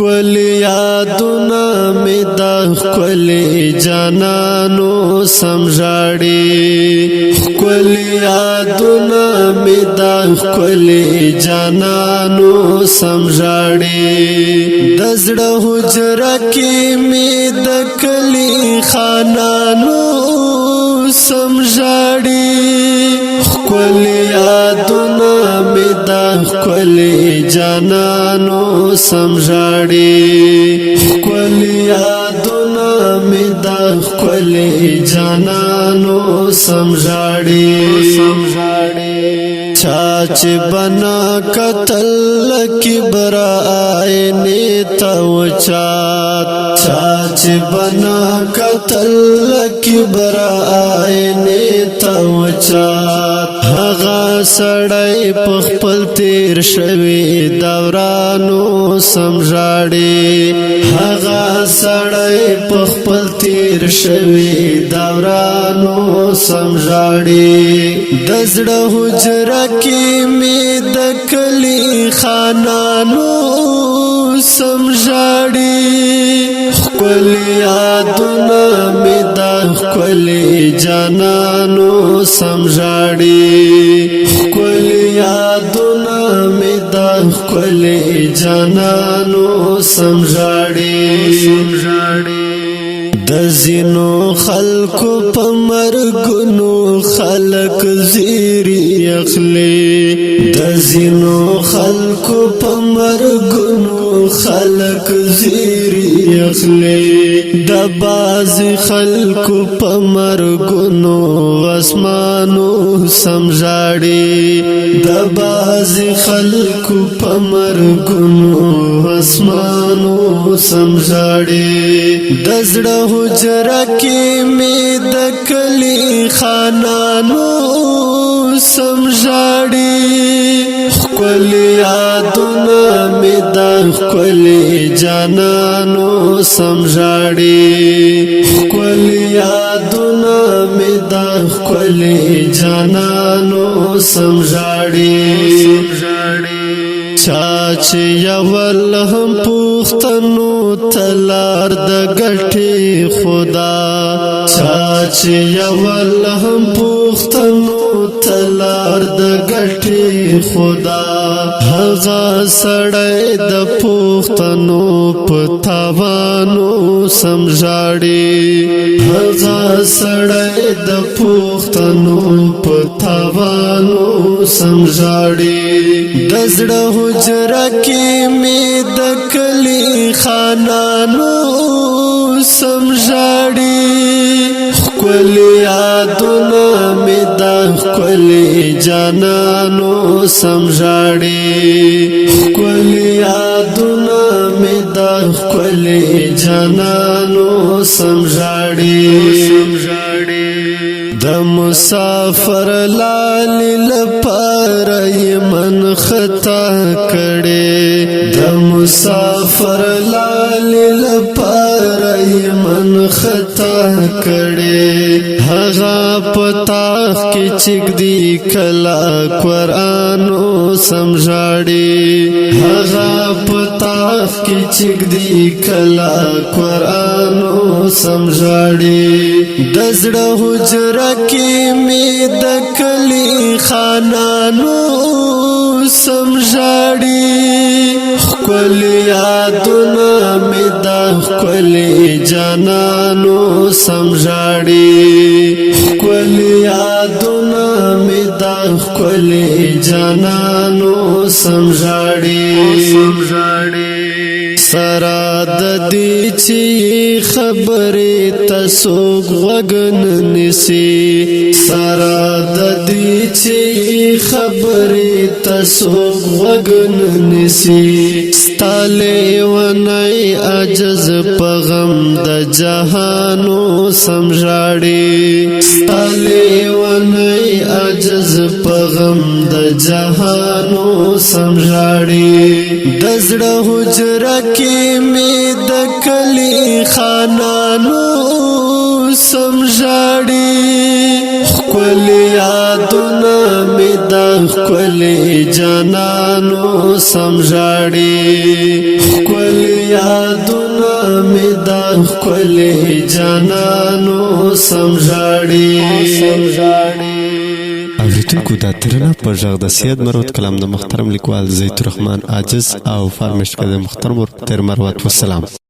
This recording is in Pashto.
کل یادونا می دا کل جانانو سمجھاڑی کل یادونا می دا کل جانانو سمجھاڑی دزڑ حجرہ کی می دا کلی خانانو سمجھاڑی کل یادونا می دا کل جانانو سمجھاڑی کل یادونا می دا کل جانانو سمجھاڑی چاچ بنا قتل کی برائے نیتا وچات چاچ بنا قتل کی برائے نیتا وچات هغه سړی په خپل تیر شوی دورانو سمجھاړي هغه سړی په خپل تیر شوی دورانو سمجھاړي د زړه حجره کې می د کلی خانانو سمجھاړي خپل یادونه می د خپل جانانو سمجھاړي کل یادونا می دا کل جانانو سمجھاڑی دزینو خلقو پا مرگنو خلق زیری اخلی دزینو خلقو پا مرگنو خلق زیری اخلی دباز خلقو پا مرگنو اسمانو سمجھاڑی دباز خلقو پا مرگنو اسمانو سمجھاڑی دزڑ حجرہ کی می د کلی خانانو سمجھاڑی کل یادونا می د کل جانانو سمجھاڑی کل یادونا می د کل جانانو سمجھاڑی چاچ یول هم پوختنو تلار د گٹی خدا چاچ یول هم پوختنو تلار د گٹی خدا هغه سړی د پوختنو پتاوانو سمجھاړي هغه سړی د پوختنو پتاوانو سمجھاړي د زړه حجره کې می د کلی خانانو سمجھاړي کل یادونا می دا کل جانانو سمجھاڑی کل یادونا می دا کل جانانو سمجھاڑی د مسافر لالی لپار من خطا کړي د مسافر لالی لپار من خطا کړي هغه پتاخ کې چګ دی کلا قرآنو سمجھاړي هغه پتاخ کې چګ دی کلا قرآنو سمجھاړي د زړه حجره کې می د کلی خانانو سمجھاړي کل یادونا می د کل جانانو سمجھاړي کل یادونا می د کل جانانو سمجھاړي سرا د دې چې خبرې تاسو غوږن نسی سرا د دې چې خبرې تاسو غوږن نسی ستاله ونای عجز پغم د جهانو سمجھاړي ستاله ونای عجز پغم د جهانو سمجھاړي د زړه حجره کې می د کلی خانانو سمجھاړي کل یادونا می د کل جانانو سمجھاړي کل یادونه می دا ښکلي جانانو سمژاړي. اوریدونکو دا ترنه پر غږ د سید مرود کلام د محترم لیکوال زید الرحمن عاجز او فارمشت د محترم تیر مروت والسلام.